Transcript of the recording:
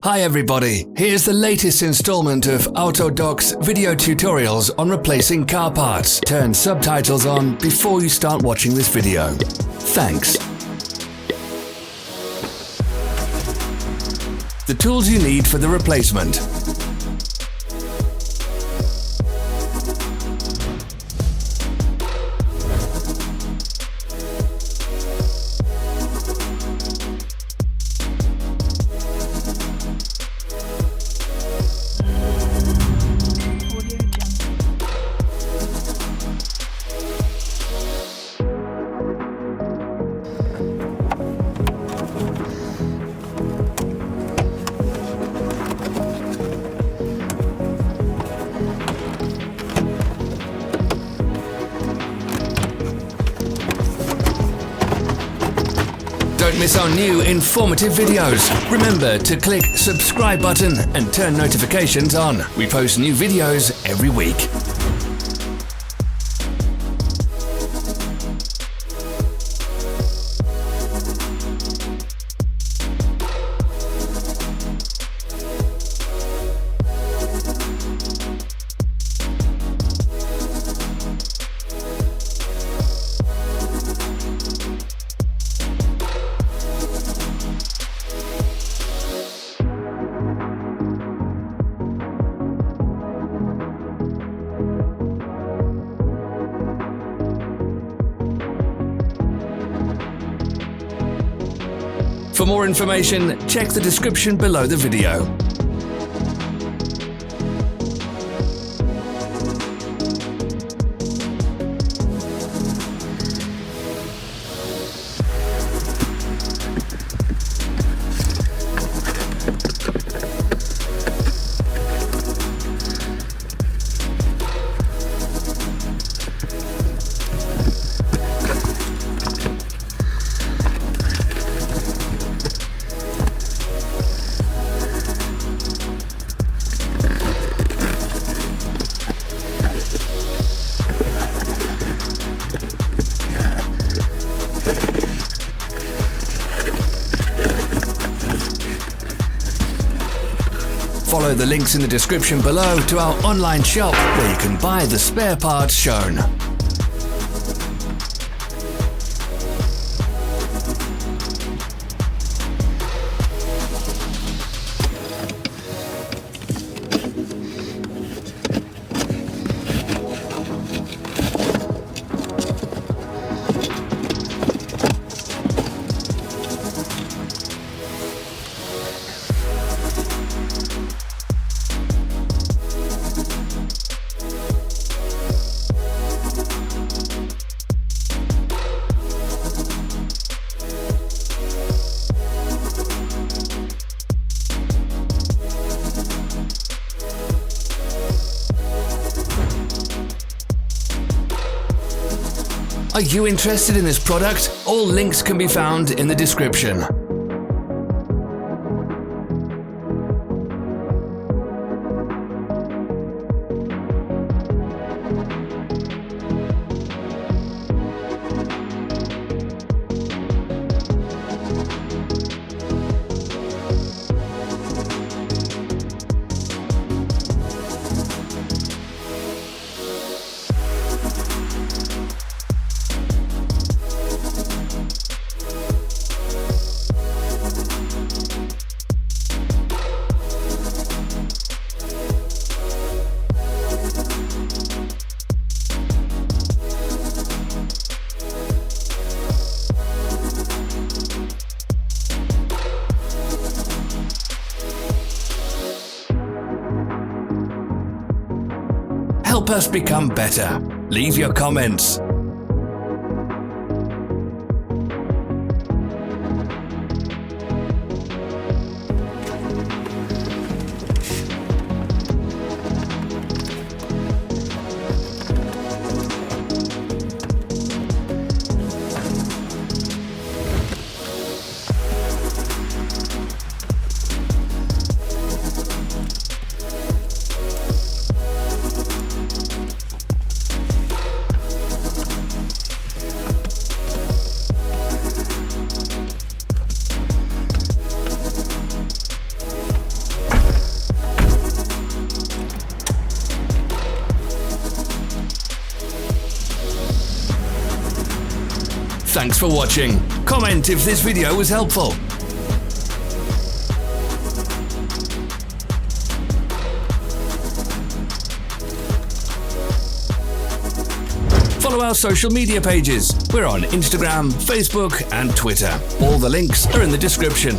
Hi everybody, here's the latest installment of Autodoc's video tutorials on replacing car parts. Turn subtitles on before you start watching this video. Thanks. The tools you need for the replacement. Don't miss our new informative videos. Remember to click subscribe button and turn notifications on. We post new videos every week. For more information, check the description below the video. Follow the links in the description below to our online shop where you can buy the spare parts shown. Are you interested in this product? All links can be found in the description. Help us become better. Leave your comments. Thanks for watching. Comment if this video was helpful. Follow our social media pages. We're on Instagram, Facebook and Twitter. All the links are in the description.